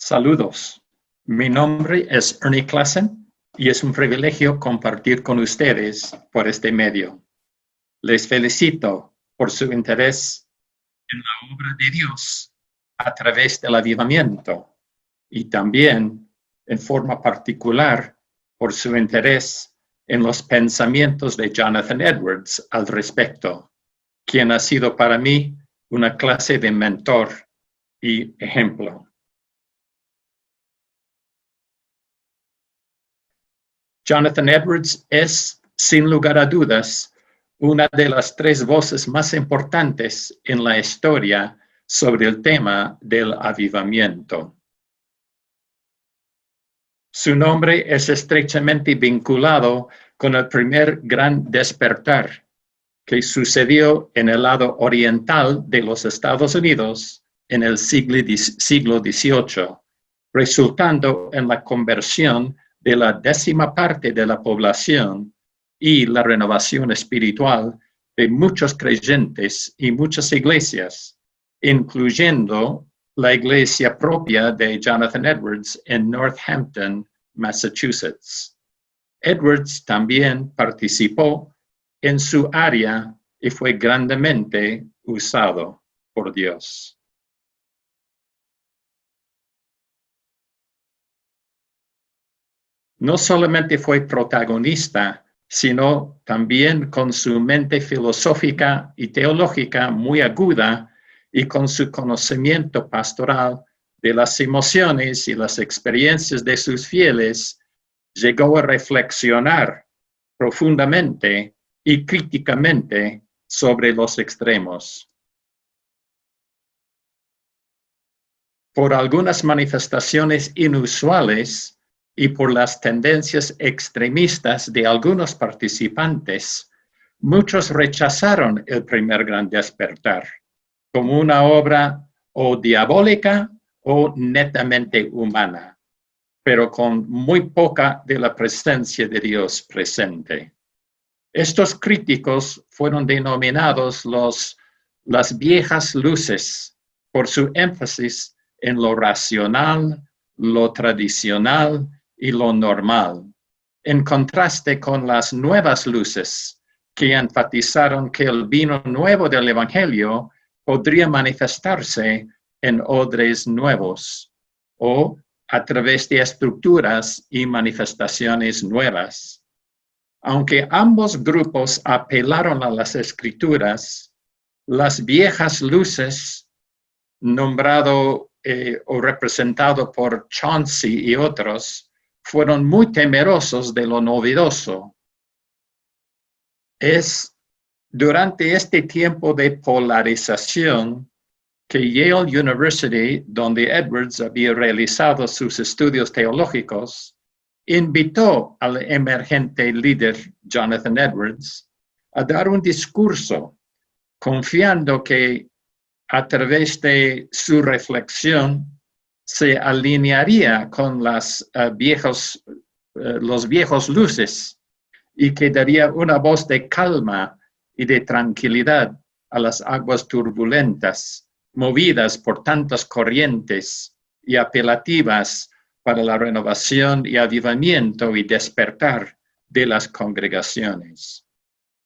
Saludos, mi nombre es Ernie Klassen y es un privilegio compartir con ustedes por este medio. Les felicito por su interés en la obra de Dios a través del avivamiento y también, en forma particular, por su interés en los pensamientos de Jonathan Edwards al respecto, quien ha sido para mí una clase de mentor y ejemplo. Jonathan Edwards es, sin lugar a dudas, una de las tres voces más importantes en la historia sobre el tema del avivamiento. Su nombre es estrechamente vinculado con el primer gran despertar que sucedió en el lado oriental de los Estados Unidos en el siglo XVIII, resultando en la conversión de la 10ª parte de la población y la renovación espiritual de muchos creyentes y muchas iglesias, incluyendo la iglesia propia de Jonathan Edwards en Northampton, Massachusetts. Edwards también participó en su área y fue grandemente usado por Dios. No solamente fue protagonista, sino también con su mente filosófica y teológica muy aguda y con su conocimiento pastoral de las emociones y las experiencias de sus fieles, llegó a reflexionar profundamente y críticamente sobre los extremos. Por algunas manifestaciones inusuales y por las tendencias extremistas de algunos participantes, muchos rechazaron el primer gran despertar como una obra o diabólica o netamente humana, pero con muy poca de la presencia de Dios presente. Estos críticos fueron denominados las viejas luces por su énfasis en lo racional, lo tradicional y lo normal, en contraste con las nuevas luces que enfatizaron que el vino nuevo del Evangelio podría manifestarse en odres nuevos o a través de estructuras y manifestaciones nuevas. Aunque ambos grupos apelaron a las Escrituras, las viejas luces, nombrado o representado por Chauncey y otros, fueron muy temerosos de lo novedoso. Es durante este tiempo de polarización que Yale University, donde Edwards había realizado sus estudios teológicos, invitó al emergente líder Jonathan Edwards a dar un discurso, confiando que a través de su reflexión se alinearía con los viejos luces y que daría una voz de calma y de tranquilidad a las aguas turbulentas, movidas por tantas corrientes y apelativas para la renovación y avivamiento y despertar de las congregaciones.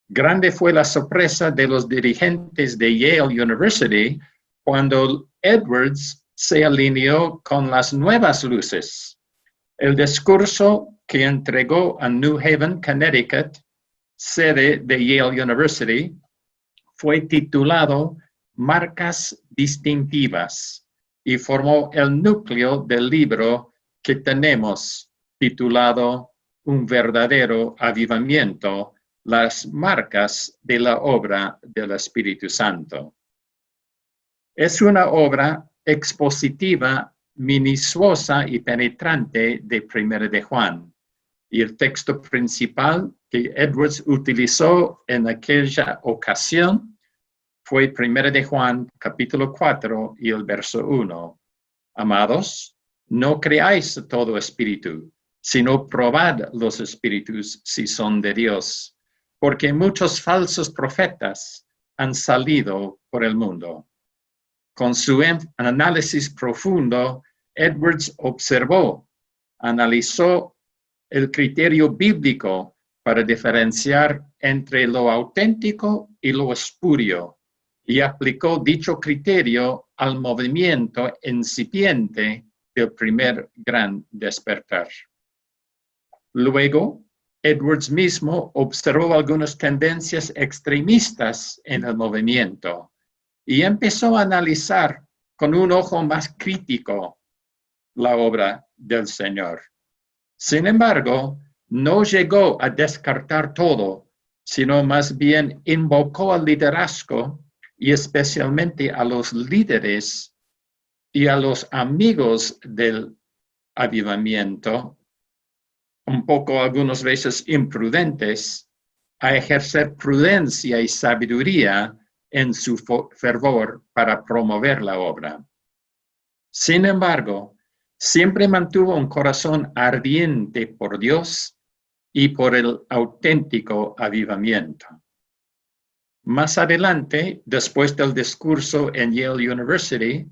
Grande fue la sorpresa de los dirigentes de Yale University cuando Edwards se alineó con las nuevas luces. El discurso que entregó a New Haven, Connecticut, sede de Yale University, fue titulado Marcas Distintivas y formó el núcleo del libro que tenemos titulado Un verdadero avivamiento, las marcas de la obra del Espíritu Santo. Es una obra expositiva, minuciosa y penetrante de 1 de Juan, y el texto principal que Edwards utilizó en aquella ocasión fue 1 de Juan, capítulo 4 y el verso 1. Amados, no creáis a todo espíritu, sino probad los espíritus si son de Dios, porque muchos falsos profetas han salido por el mundo. Con su análisis profundo Edwards observó, analizó el criterio bíblico para diferenciar entre lo auténtico y lo espurio y aplicó dicho criterio al movimiento incipiente del primer gran despertar. Luego, Edwards mismo observó algunas tendencias extremistas en el movimiento y empezó a analizar con un ojo más crítico la obra del Señor. Sin embargo, no llegó a descartar todo, sino más bien invocó al liderazgo y especialmente a los líderes y a los amigos del avivamiento, un poco algunas veces imprudentes, a ejercer prudencia y sabiduría en su fervor para promover la obra. Sin embargo, siempre mantuvo un corazón ardiente por Dios y por el auténtico avivamiento. Más adelante, después del discurso en Yale University,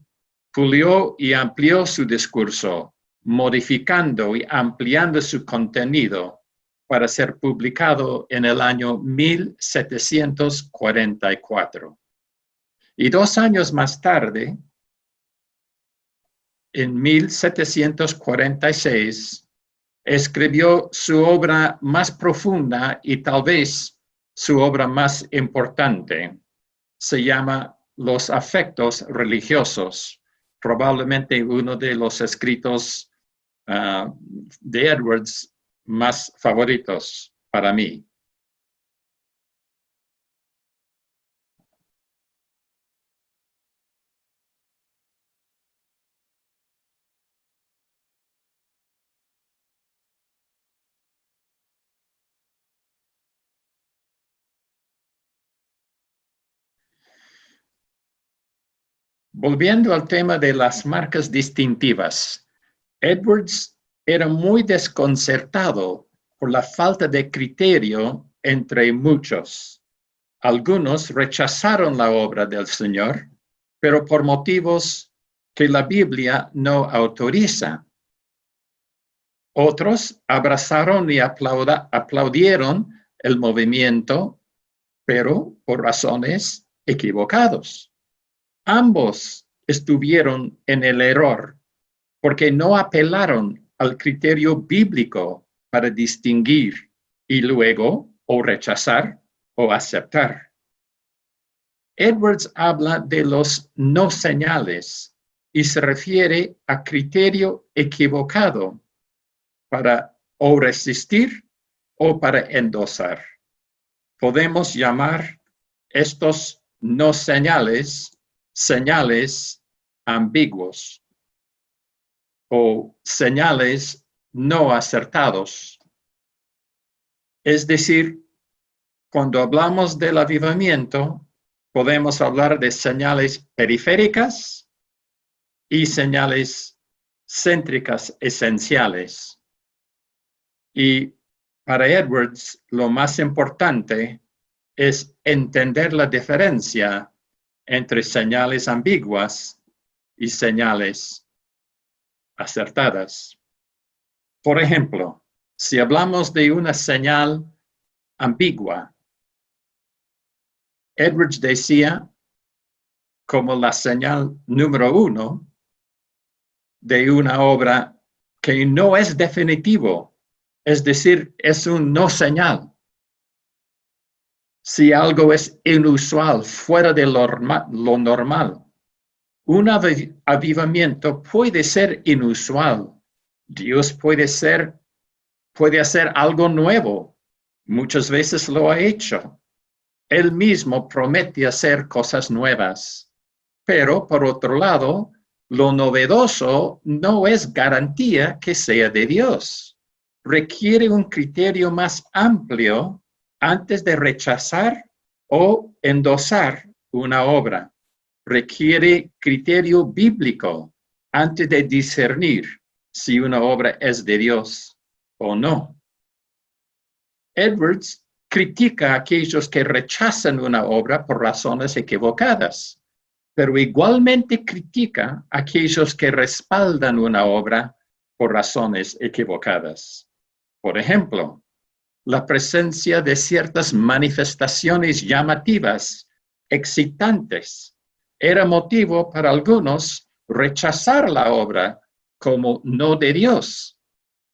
pulió y amplió su discurso, modificando y ampliando su contenido para ser publicado en el año 1744. Y 2 años más tarde, en 1746, escribió su obra más profunda y tal vez su obra más importante. Se llama Los afectos religiosos, probablemente uno de los escritos de Edwards más favoritos para mí. Volviendo al tema de las marcas distintivas, Edwards era muy desconcertado por la falta de criterio entre muchos. Algunos rechazaron la obra del Señor, pero por motivos que la Biblia no autoriza. Otros abrazaron y aplaudieron el movimiento, pero por razones equivocadas. Ambos estuvieron en el error porque no apelaron al criterio bíblico para distinguir y luego o rechazar o aceptar. Edwards habla de los no señales y se refiere a criterio equivocado para o resistir o para endosar. Podemos llamar estos no señales ambiguos o señales no acertados. Es decir, cuando hablamos del avivamiento, podemos hablar de señales periféricas y señales céntricas esenciales. Y para Edwards, lo más importante es entender la diferencia entre señales ambiguas y señales acertadas. Por ejemplo, si hablamos de una señal ambigua, Edwards decía, como la señal número 1 de una obra que no es definitivo, es decir, es un no señal. Si algo es inusual, fuera de lo normal, un avivamiento puede ser inusual. Dios puede hacer algo nuevo. Muchas veces lo ha hecho. Él mismo promete hacer cosas nuevas. Pero, por otro lado, lo novedoso no es garantía que sea de Dios. Requiere un criterio más amplio antes de rechazar o endosar una obra. Requiere criterio bíblico antes de discernir si una obra es de Dios o no. Edwards critica a aquellos que rechazan una obra por razones equivocadas, pero igualmente critica a aquellos que respaldan una obra por razones equivocadas. Por ejemplo, la presencia de ciertas manifestaciones llamativas, excitantes, era motivo para algunos rechazar la obra como no de Dios.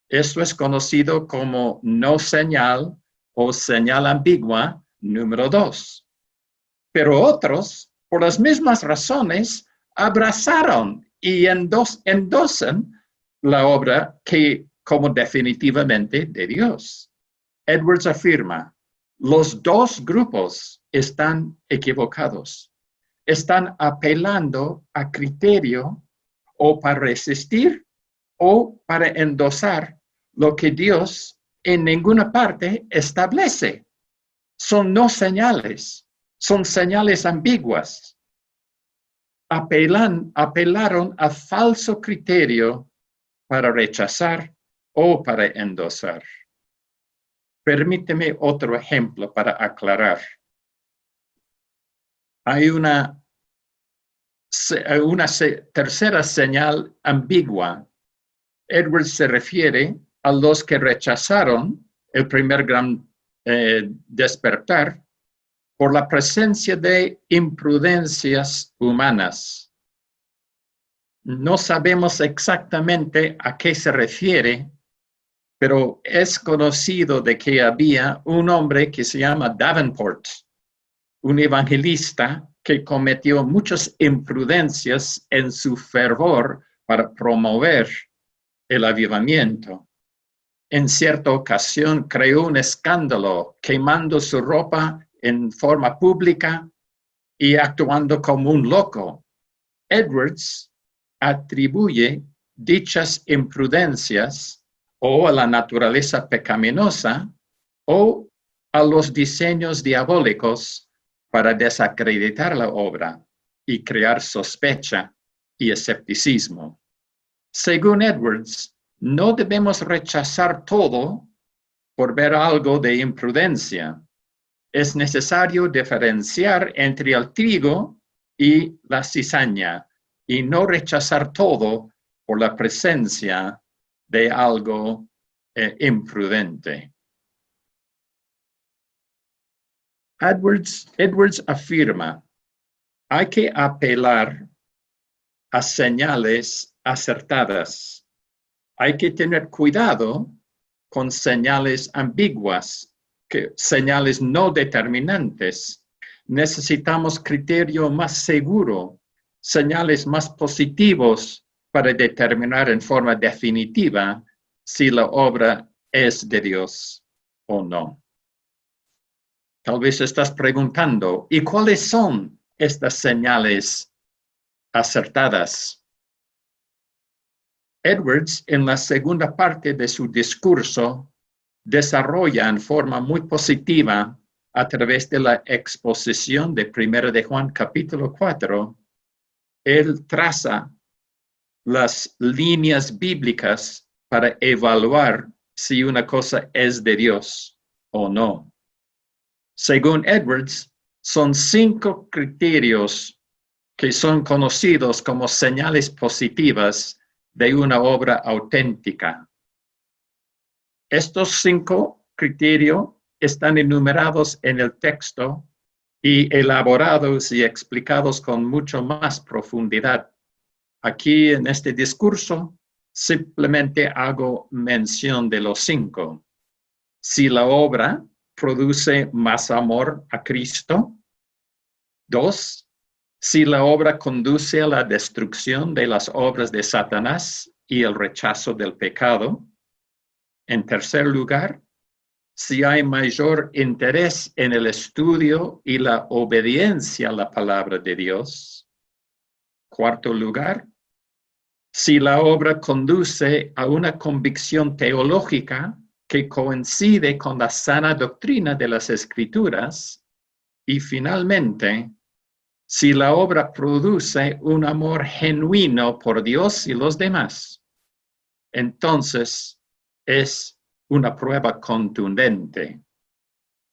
Esto es conocido como no señal o señal ambigua número 2. Pero otros, por las mismas razones, abrazaron y endosan la obra como definitivamente de Dios. Edwards afirma, los dos grupos están equivocados. Están apelando a criterio o para resistir o para endosar lo que Dios en ninguna parte establece. Son no señales, son señales ambiguas. Apelaron a falso criterio para rechazar o para endosar. Permíteme otro ejemplo para aclarar. Hay una tercera señal ambigua. Edwards se refiere a los que rechazaron el primer gran despertar por la presencia de imprudencias humanas. No sabemos exactamente a qué se refiere, pero es conocido de que había un hombre que se llama Davenport, un evangelista que cometió muchas imprudencias en su fervor para promover el avivamiento. En cierta ocasión creó un escándalo quemando su ropa en forma pública y actuando como un loco. Edwards atribuye dichas imprudencias o a la naturaleza pecaminosa o a los diseños diabólicos para desacreditar la obra y crear sospecha y escepticismo. Según Edwards, no debemos rechazar todo por ver algo de imprudencia. Es necesario diferenciar entre el trigo y la cizaña y no rechazar todo por la presencia de algo imprudente. Edwards afirma, hay que apelar a señales acertadas. Hay que tener cuidado con señales ambiguas, señales no determinantes. Necesitamos criterio más seguro, señales más positivos para determinar en forma definitiva si la obra es de Dios o no. Tal vez estás preguntando, ¿y cuáles son estas señales acertadas? Edwards, en la segunda parte de su discurso, desarrolla en forma muy positiva a través de la exposición de 1 de Juan capítulo 4, él traza las líneas bíblicas para evaluar si una cosa es de Dios o no. Según Edwards, son 5 criterios que son conocidos como señales positivas de una obra auténtica. Estos 5 criterios están enumerados en el texto y elaborados y explicados con mucho más profundidad. Aquí en este discurso simplemente hago mención de los 5. Si la obra produce más amor a Cristo. 2, si la obra conduce a la destrucción de las obras de Satanás y el rechazo del pecado. En tercer lugar, si hay mayor interés en el estudio y la obediencia a la palabra de Dios. Cuarto lugar, si la obra conduce a una convicción teológica que coincide con la sana doctrina de las Escrituras. Y finalmente, si la obra produce un amor genuino por Dios y los demás, entonces es una prueba contundente.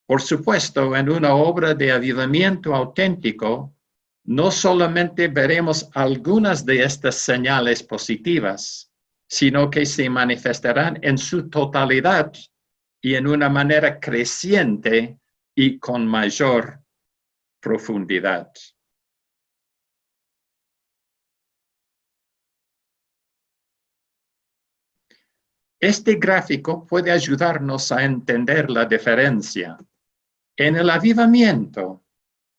Por supuesto, en una obra de avivamiento auténtico, no solamente veremos algunas de estas señales positivas, sino que se manifestarán en su totalidad y en una manera creciente y con mayor profundidad. Este gráfico puede ayudarnos a entender la diferencia. En el avivamiento,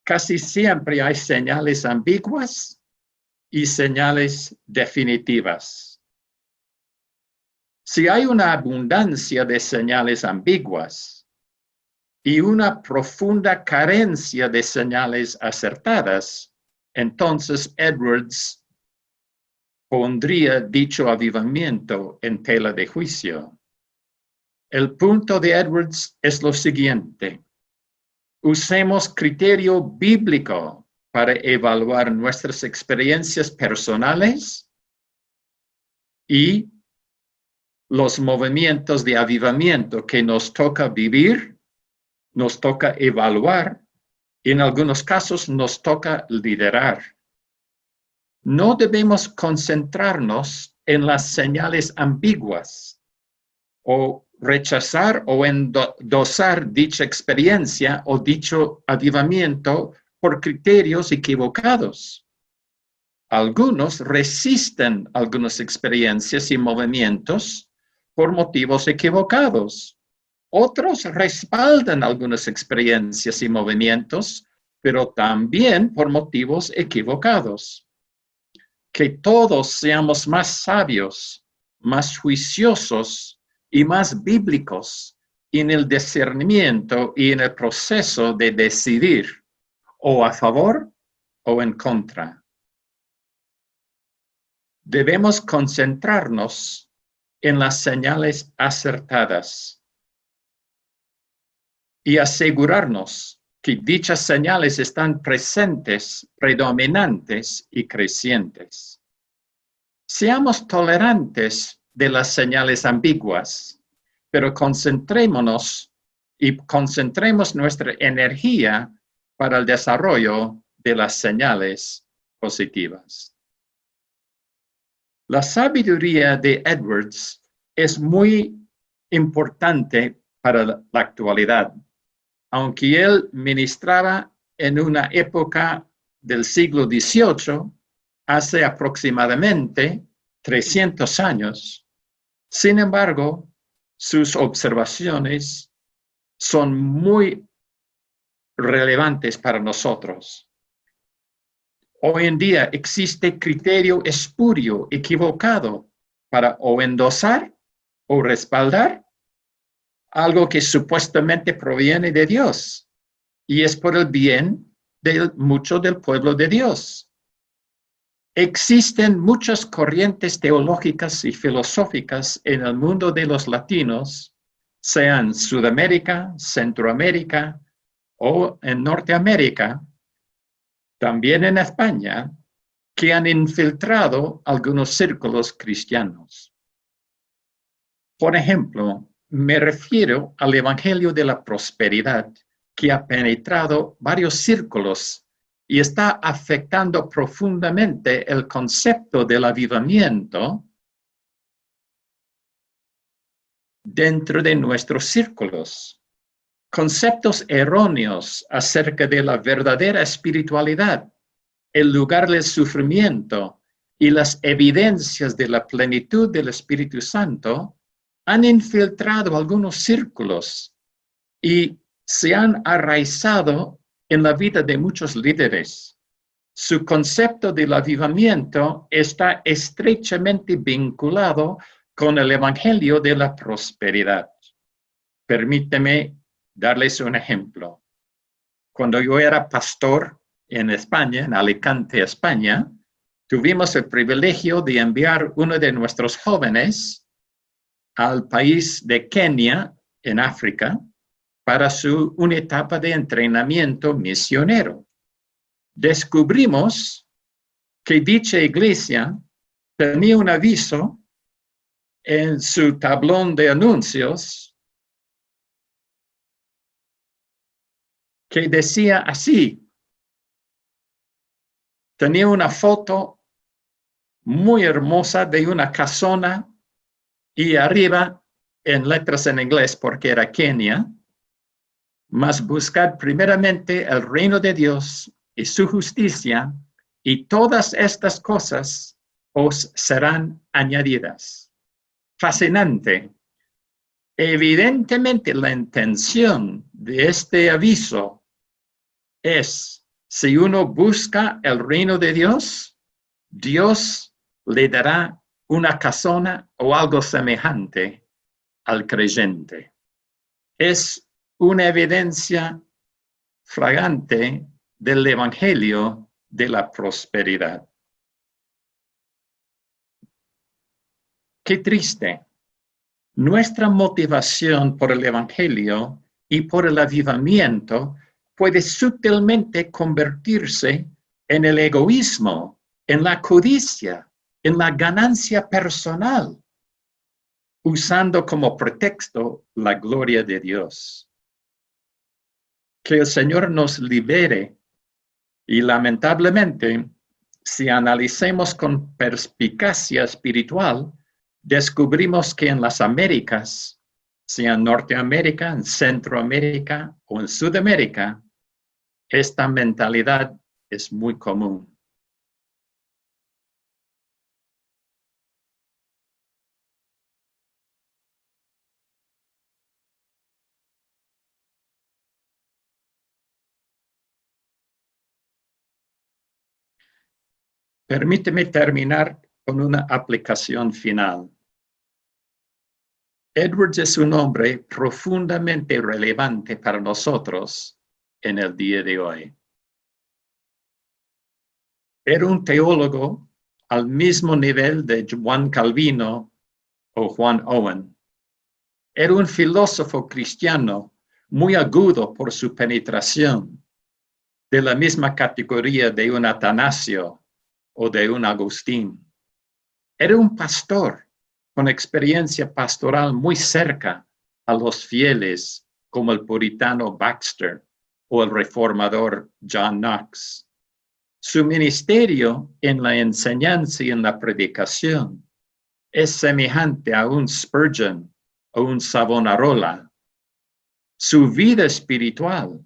casi siempre hay señales ambiguas y señales definitivas. Si hay una abundancia de señales ambiguas y una profunda carencia de señales acertadas, entonces Edwards pondría dicho avivamiento en tela de juicio. El punto de Edwards es lo siguiente: usemos criterio bíblico para evaluar nuestras experiencias personales y los movimientos de avivamiento que nos toca vivir, nos toca evaluar y en algunos casos nos toca liderar. No debemos concentrarnos en las señales ambiguas o rechazar o endosar dicha experiencia o dicho avivamiento por criterios equivocados. Algunos resisten algunas experiencias y movimientos por motivos equivocados. Otros respaldan algunas experiencias y movimientos, pero también por motivos equivocados. Que todos seamos más sabios, más juiciosos y más bíblicos en el discernimiento y en el proceso de decidir o a favor o en contra. Debemos concentrarnos en las señales acertadas y asegurarnos que dichas señales están presentes, predominantes y crecientes. Seamos tolerantes de las señales ambiguas, pero concentrémonos y concentremos nuestra energía para el desarrollo de las señales positivas. La sabiduría de Edwards es muy importante para la actualidad. Aunque él ministraba en una época del siglo XVIII, hace aproximadamente 300 años, sin embargo, sus observaciones son muy relevantes para nosotros. Hoy en día existe criterio espurio, equivocado, para o endosar o respaldar algo que supuestamente proviene de Dios y es por el bien de mucho del pueblo de Dios. Existen muchas corrientes teológicas y filosóficas en el mundo de los latinos, sea en Sudamérica, Centroamérica o en Norteamérica, también en España, que han infiltrado algunos círculos cristianos. Por ejemplo, me refiero al Evangelio de la Prosperidad, que ha penetrado varios círculos y está afectando profundamente el concepto del avivamiento dentro de nuestros círculos. Conceptos erróneos acerca de la verdadera espiritualidad, el lugar del sufrimiento y las evidencias de la plenitud del Espíritu Santo han infiltrado algunos círculos y se han arraizado en la vida de muchos líderes. Su concepto del avivamiento está estrechamente vinculado con el Evangelio de la Prosperidad. Permíteme darles un ejemplo. Cuando yo era pastor en España, en Alicante, España, tuvimos el privilegio de enviar uno de nuestros jóvenes al país de Kenia, en África, para una etapa de entrenamiento misionero. Descubrimos que dicha iglesia tenía un aviso en su tablón de anuncios que decía así: tenía una foto muy hermosa de una casona y arriba en letras en inglés porque era Kenia, mas buscad primeramente el reino de Dios y su justicia y todas estas cosas os serán añadidas. Fascinante. Evidentemente la intención de este aviso es, si uno busca el reino de Dios, Dios le dará una casona o algo semejante al creyente. Es una evidencia flagrante del evangelio de la prosperidad. Qué triste. Nuestra motivación por el evangelio y por el avivamiento puede sutilmente convertirse en el egoísmo, en la codicia, en la ganancia personal, usando como pretexto la gloria de Dios. Que el Señor nos libere y lamentablemente, si analicemos con perspicacia espiritual, descubrimos que en las Américas, sea en Norteamérica, en Centroamérica o en Sudamérica, esta mentalidad es muy común. Permíteme terminar con una aplicación final. Edwards es un hombre profundamente relevante para nosotros en el día de hoy. Era un teólogo al mismo nivel de Juan Calvino o Juan Owen. Era un filósofo cristiano muy agudo por su penetración, de la misma categoría de un Atanasio o de un Agustín. Era un pastor con experiencia pastoral muy cerca a los fieles, como el puritano Baxter o el reformador John Knox. Su ministerio en la enseñanza y en la predicación es semejante a un Spurgeon o un Savonarola. Su vida espiritual,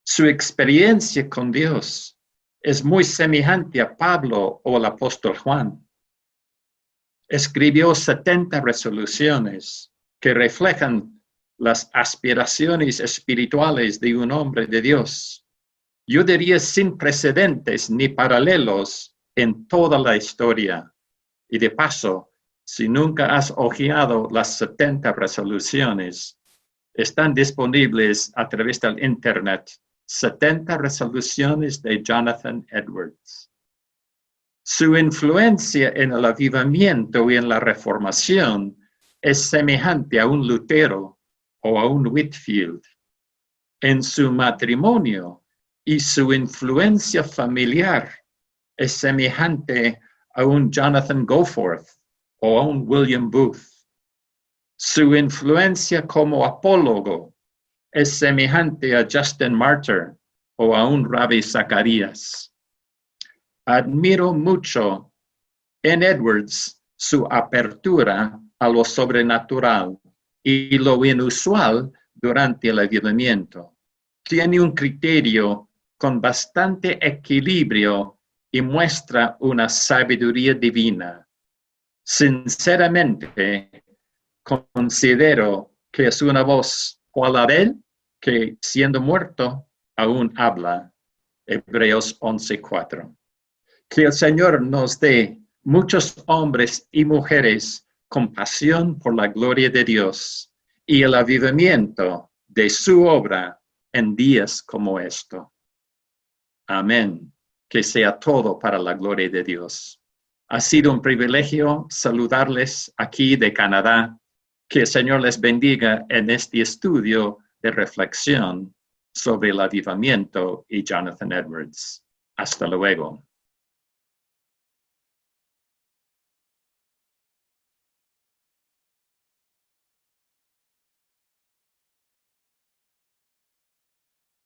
su experiencia con Dios, es muy semejante a Pablo o al apóstol Juan. Escribió 70 resoluciones que reflejan las aspiraciones espirituales de un hombre de Dios. Yo diría sin precedentes ni paralelos en toda la historia. Y de paso, si nunca has hojeado las 70 resoluciones, están disponibles a través del Internet. 70 resoluciones de Jonathan Edwards. Su influencia en el avivamiento y en la reformación es semejante a un Lutero o a un Whitefield. En su matrimonio y su influencia familiar es semejante a un Jonathan Goforth o a un William Booth. Su influencia como apólogo es semejante a Justin Martyr o a un Rabbi Zacarías. Admiro mucho en Edwards su apertura a lo sobrenatural y lo inusual durante el avivamiento. Tiene un criterio con bastante equilibrio y muestra una sabiduría divina. Sinceramente, considero que es una voz cual Abel, que siendo muerto aún habla. Hebreos 11:4. Que el Señor nos dé muchos hombres y mujeres con pasión por la gloria de Dios y el avivamiento de su obra en días como esto. Amén. Que sea todo para la gloria de Dios. Ha sido un privilegio saludarles aquí de Canadá. Que el Señor les bendiga en este estudio de reflexión sobre el avivamiento y Jonathan Edwards. Hasta luego.